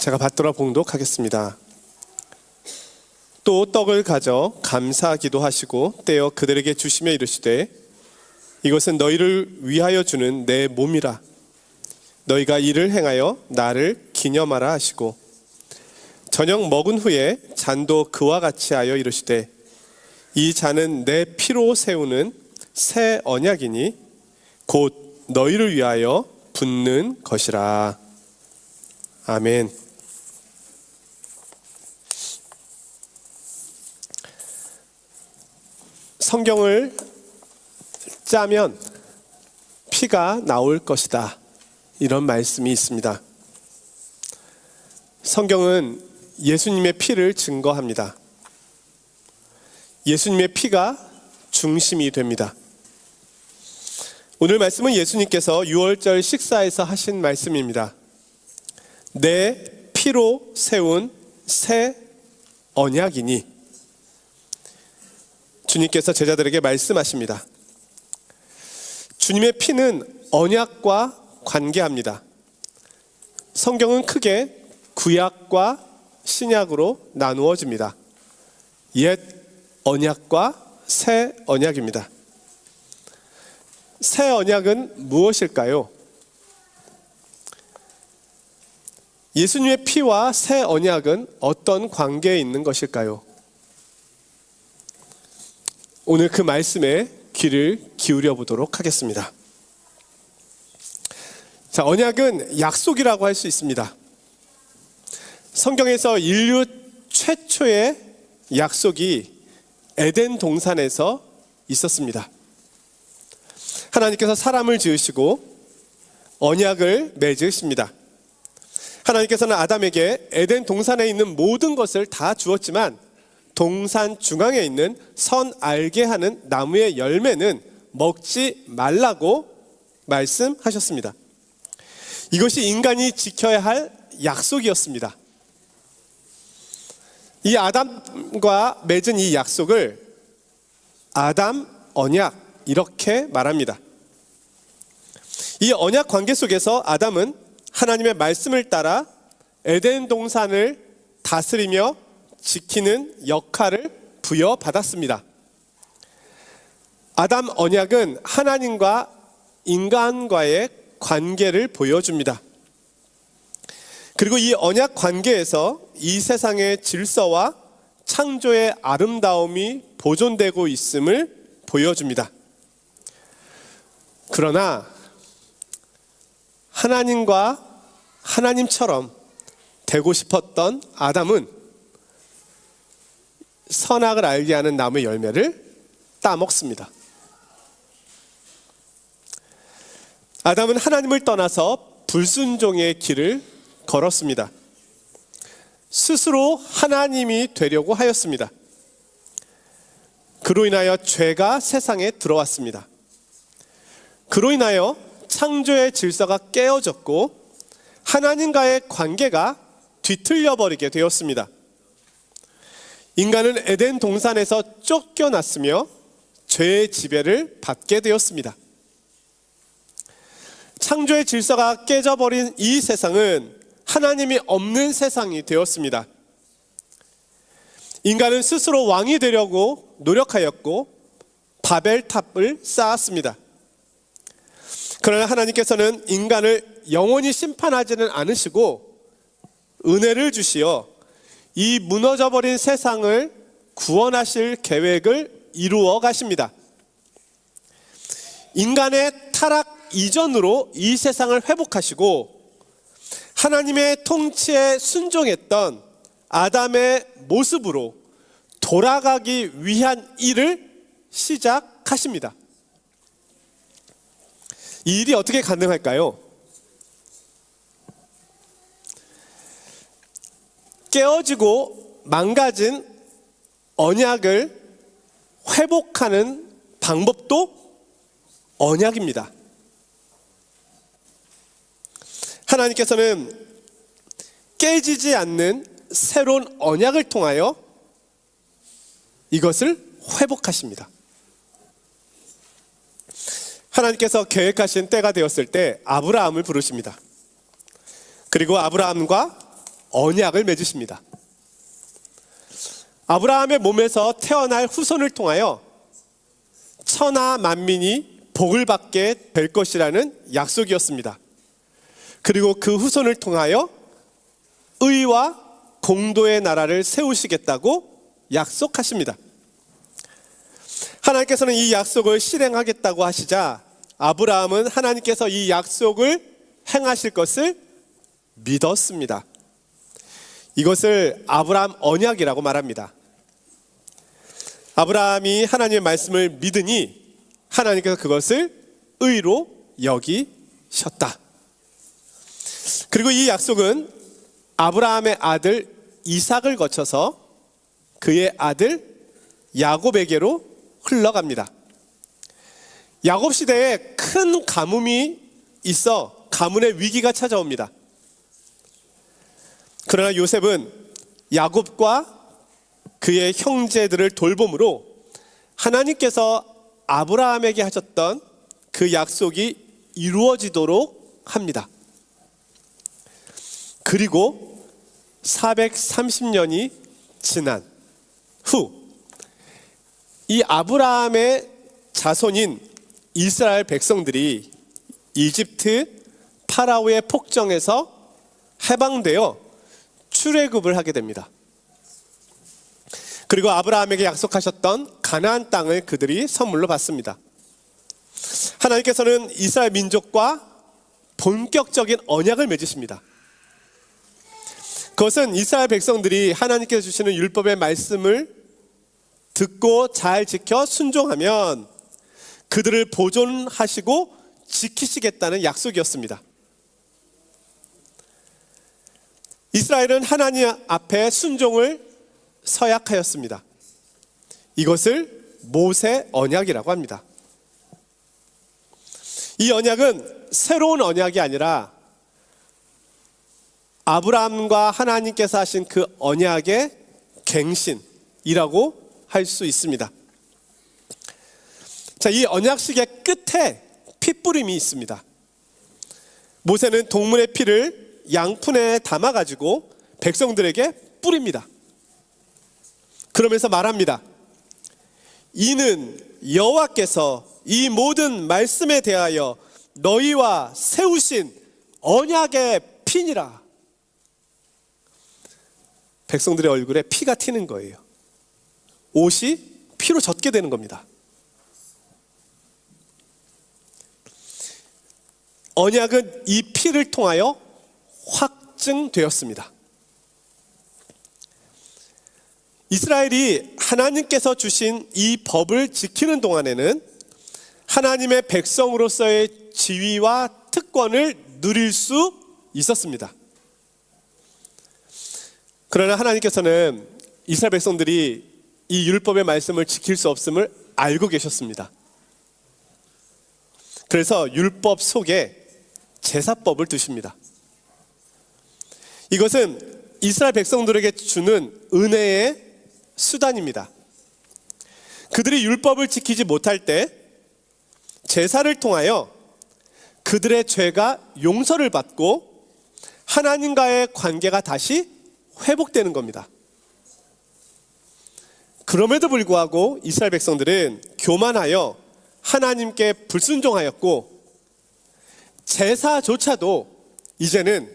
제가 받들어 봉독하겠습니다. 또 떡을 가져 감사기도 하시고 떼어 그들에게 주시며 이르시되 이것은 너희를 위하여 주는 내 몸이라. 너희가 이를 행하여 나를 기념하라 하시고 저녁 먹은 후에 잔도 그와 같이 하여 이르시되 이 잔은 내 피로 세우는 새 언약이니 곧 너희를 위하여 붓는 것이라. 아멘. 성경을 짜면 피가 나올 것이다, 이런 말씀이 있습니다. 성경은 예수님의 피를 증거합니다. 예수님의 피가 중심이 됩니다. 오늘 말씀은 예수님께서 유월절 식사에서 하신 말씀입니다. 내 피로 세운 새 언약이니, 주님께서 제자들에게 말씀하십니다. 주님의 피는 언약과 관계합니다. 성경은 크게 구약과 신약으로 나누어집니다. 옛 언약과 새 언약입니다. 새 언약은 무엇일까요? 예수님의 피와 새 언약은 어떤 관계에 있는 것일까요? 오늘 그 말씀에 귀를 기울여 보도록 하겠습니다. 자, 언약은 약속이라고 할 수 있습니다. 성경에서 인류 최초의 약속이 에덴 동산에서 있었습니다. 하나님께서 사람을 지으시고 언약을 맺으십니다. 하나님께서는 아담에게 에덴 동산에 있는 모든 것을 다 주었지만 동산 중앙에 있는 선 알게 하는 나무의 열매는 먹지 말라고 말씀하셨습니다. 이것이 인간이 지켜야 할 약속이었습니다. 이 아담과 맺은 이 약속을 아담 언약, 이렇게 말합니다. 이 언약 관계 속에서 아담은 하나님의 말씀을 따라 에덴 동산을 다스리며 지키는 역할을 부여받았습니다. 아담 언약은 하나님과 인간과의 관계를 보여줍니다. 그리고 이 언약 관계에서 이 세상의 질서와 창조의 아름다움이 보존되고 있음을 보여줍니다. 그러나 하나님과 하나님처럼 되고 싶었던 아담은 선악을 알게 하는 나무의 열매를 따먹습니다. 아담은 하나님을 떠나서 불순종의 길을 걸었습니다. 스스로 하나님이 되려고 하였습니다. 그로 인하여 죄가 세상에 들어왔습니다. 그로 인하여 창조의 질서가 깨어졌고 하나님과의 관계가 뒤틀려 버리게 되었습니다. 인간은 에덴 동산에서 쫓겨났으며 죄의 지배를 받게 되었습니다. 창조의 질서가 깨져버린 이 세상은 하나님이 없는 세상이 되었습니다. 인간은 스스로 왕이 되려고 노력하였고 바벨탑을 쌓았습니다. 그러나 하나님께서는 인간을 영원히 심판하지는 않으시고 은혜를 주시어 이 무너져버린 세상을 구원하실 계획을 이루어 가십니다. 인간의 타락 이전으로 이 세상을 회복하시고 하나님의 통치에 순종했던 아담의 모습으로 돌아가기 위한 일을 시작하십니다. 이 일이 어떻게 가능할까요? 깨어지고 망가진 언약을 회복하는 방법도 언약입니다. 하나님께서는 깨지지 않는 새로운 언약을 통하여 이것을 회복하십니다. 하나님께서 계획하신 때가 되었을 때 아브라함을 부르십니다. 그리고 아브라함과 언약을 맺으십니다. 아브라함의 몸에서 태어날 후손을 통하여 천하 만민이 복을 받게 될 것이라는 약속이었습니다. 그리고 그 후손을 통하여 의와 공도의 나라를 세우시겠다고 약속하십니다. 하나님께서는 이 약속을 실행하겠다고 하시자 아브라함은 하나님께서 이 약속을 행하실 것을 믿었습니다. 이것을 아브라함 언약이라고 말합니다. 아브라함이 하나님의 말씀을 믿으니 하나님께서 그것을 의로 여기셨다. 그리고 이 약속은 아브라함의 아들 이삭을 거쳐서 그의 아들 야곱에게로 흘러갑니다. 야곱 시대에 큰 가뭄이 있어 가문의 위기가 찾아옵니다. 그러나 요셉은 야곱과 그의 형제들을 돌봄으로 하나님께서 아브라함에게 하셨던 그 약속이 이루어지도록 합니다. 그리고 430년이 지난 후 이 아브라함의 자손인 이스라엘 백성들이 이집트 파라오의 폭정에서 해방되어 출애굽을 하게 됩니다. 그리고 아브라함에게 약속하셨던 가나안 땅을 그들이 선물로 받습니다. 하나님께서는 이스라엘 민족과 본격적인 언약을 맺으십니다. 그것은 이스라엘 백성들이 하나님께서 주시는 율법의 말씀을 듣고 잘 지켜 순종하면 그들을 보존하시고 지키시겠다는 약속이었습니다. 이스라엘은 하나님 앞에 순종을 서약하였습니다. 이것을 모세 언약이라고 합니다. 이 언약은 새로운 언약이 아니라 아브라함과 하나님께서 하신 그 언약의 갱신이라고 할 수 있습니다. 자, 이 언약식의 끝에 핏부림이 있습니다. 모세는 동물의 피를 양푼에 담아가지고 백성들에게 뿌립니다. 그러면서 말합니다. 이는 여호와께서 이 모든 말씀에 대하여 너희와 세우신 언약의 피니라. 백성들의 얼굴에 피가 튀는 거예요. 옷이 피로 젖게 되는 겁니다. 언약은 이 피를 통하여 확증되었습니다. 이스라엘이 하나님께서 주신 이 법을 지키는 동안에는 하나님의 백성으로서의 지위와 특권을 누릴 수 있었습니다. 그러나 하나님께서는 이스라엘 백성들이 이 율법의 말씀을 지킬 수 없음을 알고 계셨습니다. 그래서 율법 속에 제사법을 두십니다. 이것은 이스라엘 백성들에게 주는 은혜의 수단입니다. 그들이 율법을 지키지 못할 때 제사를 통하여 그들의 죄가 용서를 받고 하나님과의 관계가 다시 회복되는 겁니다. 그럼에도 불구하고 이스라엘 백성들은 교만하여 하나님께 불순종하였고 제사조차도 이제는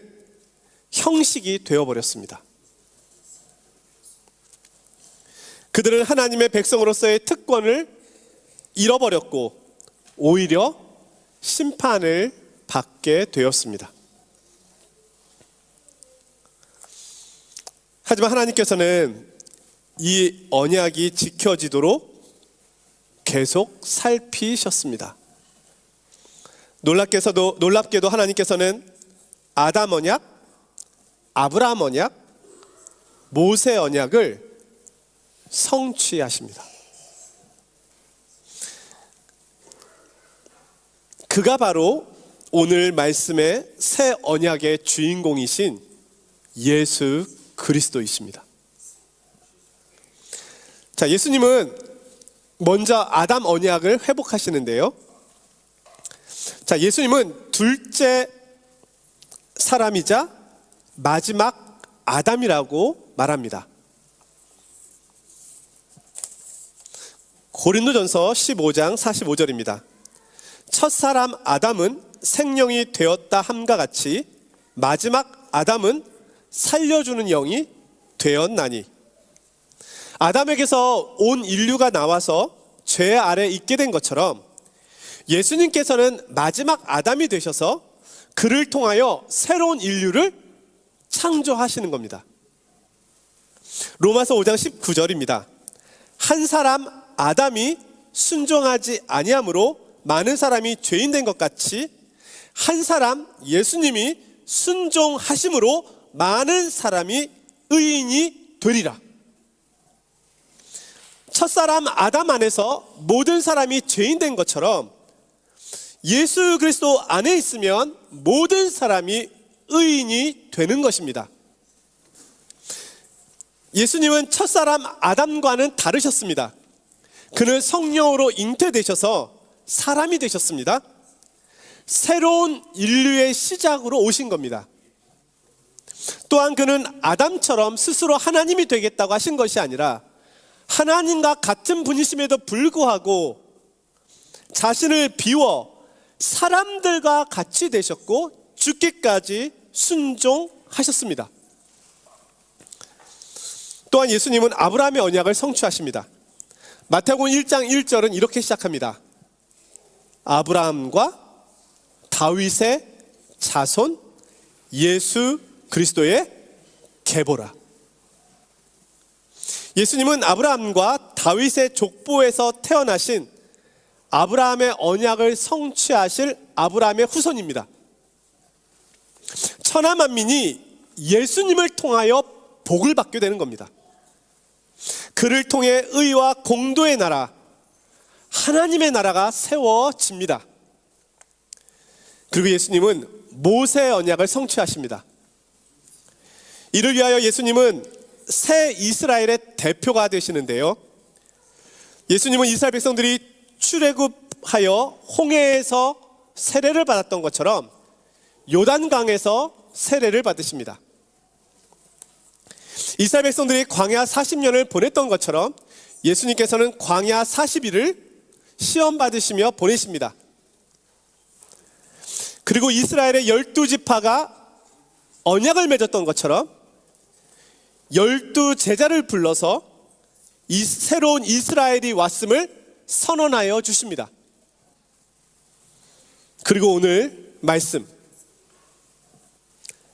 형식이 되어버렸습니다. 그들은 하나님의 백성으로서의 특권을 잃어버렸고 오히려 심판을 받게 되었습니다. 하지만 하나님께서는 이 언약이 지켜지도록 계속 살피셨습니다. 놀랍게도 하나님께서는 아담 언약, 아브라함 언약, 모세 언약을 성취하십니다. 그가 바로 오늘 말씀의 새 언약의 주인공이신 예수 그리스도이십니다. 자, 예수님은 먼저 아담 언약을 회복하시는데요. 자, 예수님은 둘째 사람이자 마지막 아담이라고 말합니다. 고린도전서 15장 45절입니다. 첫사람 아담은 생명이 되었다 함과 같이 마지막 아담은 살려주는 영이 되었나니. 아담에게서 온 인류가 나와서 죄 아래 있게 된 것처럼 예수님께서는 마지막 아담이 되셔서 그를 통하여 새로운 인류를 창조하시는 겁니다. 로마서 5장 19절입니다. 한 사람 아담이 순종하지 아니함으로 많은 사람이 죄인 된 것 같이 한 사람 예수님이 순종하심으로 많은 사람이 의인이 되리라. 첫사람 아담 안에서 모든 사람이 죄인 된 것처럼 예수 그리스도 안에 있으면 모든 사람이 의인이 되는 것입니다. 예수님은 첫사람 아담과는 다르셨습니다. 그는 성령으로 잉태되셔서 사람이 되셨습니다. 새로운 인류의 시작으로 오신 겁니다. 또한 그는 아담처럼 스스로 하나님이 되겠다고 하신 것이 아니라 하나님과 같은 분이심에도 불구하고 자신을 비워 사람들과 같이 되셨고 죽기까지 순종하셨습니다. 또한 예수님은 아브라함의 언약을 성취하십니다. 마태복음 1장 1절은 이렇게 시작합니다. 아브라함과 다윗의 자손 예수 그리스도의 계보라. 예수님은 아브라함과 다윗의 족보에서 태어나신 아브라함의 언약을 성취하실 아브라함의 후손입니다. 천하 만민이 예수님을 통하여 복을 받게 되는 겁니다. 그를 통해 의와 공도의 나라, 하나님의 나라가 세워집니다. 그리고 예수님은 모세의 언약을 성취하십니다. 이를 위하여 예수님은 새 이스라엘의 대표가 되시는데요, 예수님은 이스라엘 백성들이 출애굽하여 홍해에서 세례를 받았던 것처럼 요단강에서 세례를 받으십니다. 이스라엘 백성들이 광야 40년을 보냈던 것처럼 예수님께서는 광야 40일을 시험 받으시며 보내십니다. 그리고 이스라엘의 12지파가 언약을 맺었던 것처럼 12제자를 불러서 이 새로운 이스라엘이 왔음을 선언하여 주십니다. 그리고 오늘 말씀,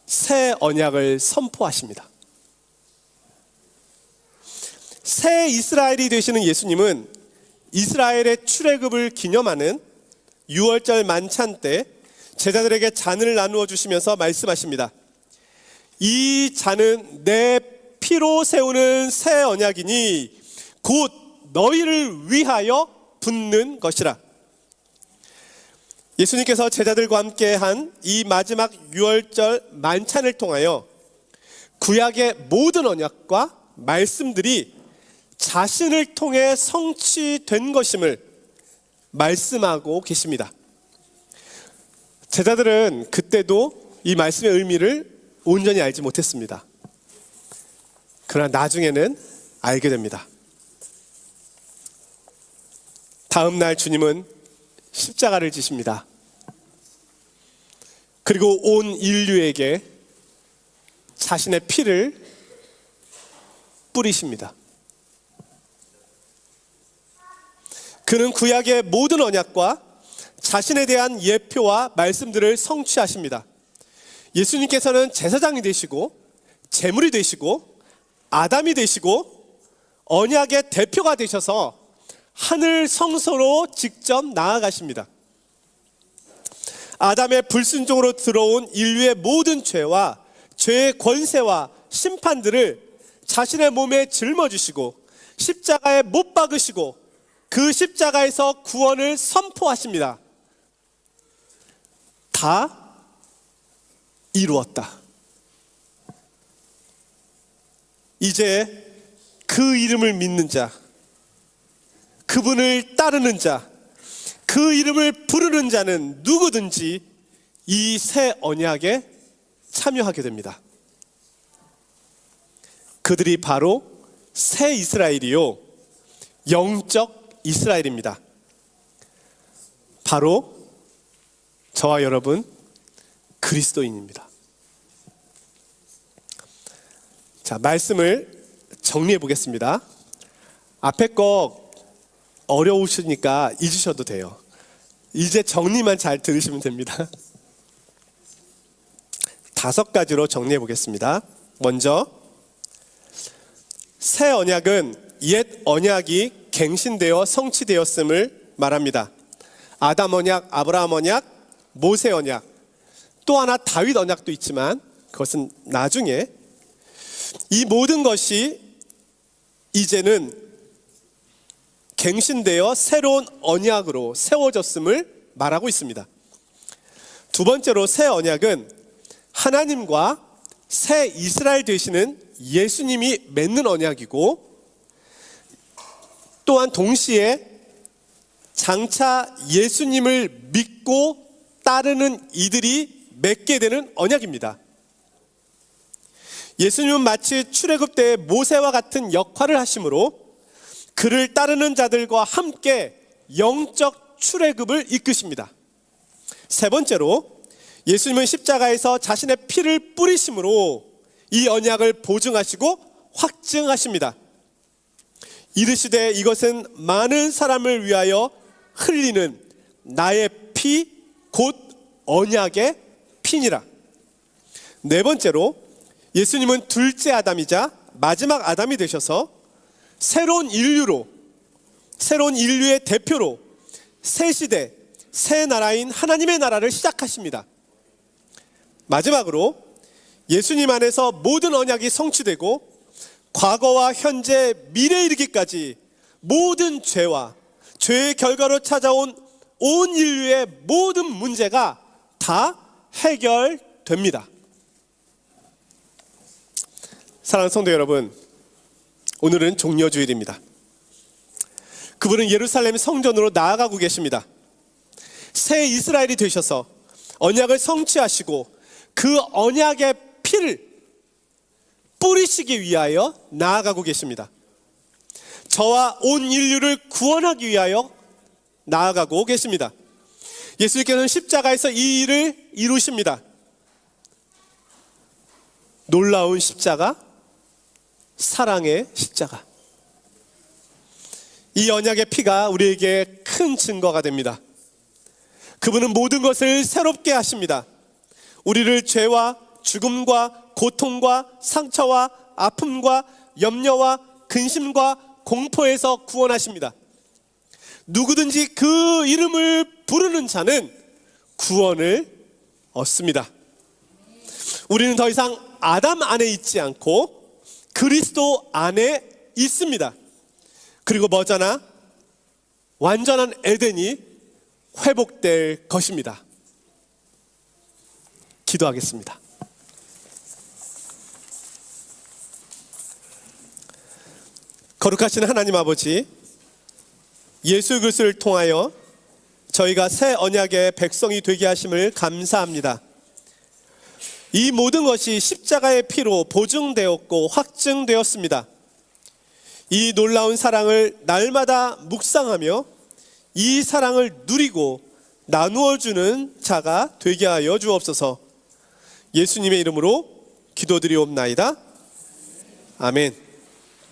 새 언약을 선포하십니다. 새 이스라엘이 되시는 예수님은 이스라엘의 출애굽을 기념하는 6월절 만찬 때 제자들에게 잔을 나누어 주시면서 말씀하십니다. 이 잔은 내 피로 세우는 새 언약이니 곧 너희를 위하여 붓는 것이라. 예수님께서 제자들과 함께한 이 마지막 6월절 만찬을 통하여 구약의 모든 언약과 말씀들이 자신을 통해 성취된 것임을 말씀하고 계십니다. 제자들은 그때도 이 말씀의 의미를 온전히 알지 못했습니다. 그러나 나중에는 알게 됩니다. 다음 날 주님은 십자가를 지십니다. 그리고 온 인류에게 자신의 피를 뿌리십니다. 그는 구약의 모든 언약과 자신에 대한 예표와 말씀들을 성취하십니다. 예수님께서는 제사장이 되시고 제물이 되시고 아담이 되시고 언약의 대표가 되셔서 하늘 성소로 직접 나아가십니다. 아담의 불순종으로 들어온 인류의 모든 죄와 죄의 권세와 심판들을 자신의 몸에 짊어지시고 십자가에 못 박으시고 그 십자가에서 구원을 선포하십니다. 다 이루었다. 이제 그 이름을 믿는 자, 그분을 따르는 자, 그 이름을 부르는 자는 누구든지 이 새 언약에 참여하게 됩니다. 그들이 바로 새 이스라엘이요, 영적 이스라엘입니다. 바로 저와 여러분 그리스도인입니다. 자, 말씀을 정리해 보겠습니다. 앞에 거 어려우시니까 잊으셔도 돼요. 이제 정리만 잘 들으시면 됩니다. 5가지로 정리해 보겠습니다. 먼저, 새 언약은 옛 언약이 갱신되어 성취되었음을 말합니다. 아담 언약, 아브라함 언약, 모세 언약, 또 하나 다윗 언약도 있지만 그것은 나중에, 이 모든 것이 이제는 갱신되어 새로운 언약으로 세워졌음을 말하고 있습니다. 두 번째로, 새 언약은 하나님과 새 이스라엘 되시는 예수님이 맺는 언약이고, 또한 동시에 장차 예수님을 믿고 따르는 이들이 맺게 되는 언약입니다. 예수님은 마치 출애굽 때 모세와 같은 역할을 하심으로 그를 따르는 자들과 함께 영적 출애굽을 이끄십니다. 세 번째로, 예수님은 십자가에서 자신의 피를 뿌리심으로 이 언약을 보증하시고 확증하십니다. 이르시되 이것은 많은 사람을 위하여 흘리는 나의 피, 곧 언약의 피니라. 네 번째로, 예수님은 둘째 아담이자 마지막 아담이 되셔서 새로운 인류의 대표로 새 시대, 새 나라인 하나님의 나라를 시작하십니다. 마지막으로, 예수님 안에서 모든 언약이 성취되고 과거와 현재, 미래에 이르기까지 모든 죄와 죄의 결과로 찾아온 온 인류의 모든 문제가 다 해결됩니다. 사랑하는 성도 여러분, 오늘은 종려주일입니다. 그분은 예루살렘 성전으로 나아가고 계십니다. 새 이스라엘이 되셔서 언약을 성취하시고 그 언약의 피를 뿌리시기 위하여 나아가고 계십니다. 저와 온 인류를 구원하기 위하여 나아가고 계십니다. 예수님께서는 십자가에서 이 일을 이루십니다. 놀라운 십자가, 사랑의 십자가. 이 언약의 피가 우리에게 큰 증거가 됩니다. 그분은 모든 것을 새롭게 하십니다. 우리를 죄와 죽음과 고통과 상처와 아픔과 염려와 근심과 공포에서 구원하십니다. 누구든지 그 이름을 부르는 자는 구원을 얻습니다. 우리는 더 이상 아담 안에 있지 않고 그리스도 안에 있습니다. 그리고 머지않아 완전한 에덴이 회복될 것입니다. 기도하겠습니다. 거룩하신 하나님 아버지, 예수 그리스도를 통하여 저희가 새 언약의 백성이 되게 하심을 감사합니다. 이 모든 것이 십자가의 피로 보증되었고 확증되었습니다. 이 놀라운 사랑을 날마다 묵상하며 이 사랑을 누리고 나누어주는 자가 되게 하여 주옵소서. 예수님의 이름으로 기도드리옵나이다. 아멘.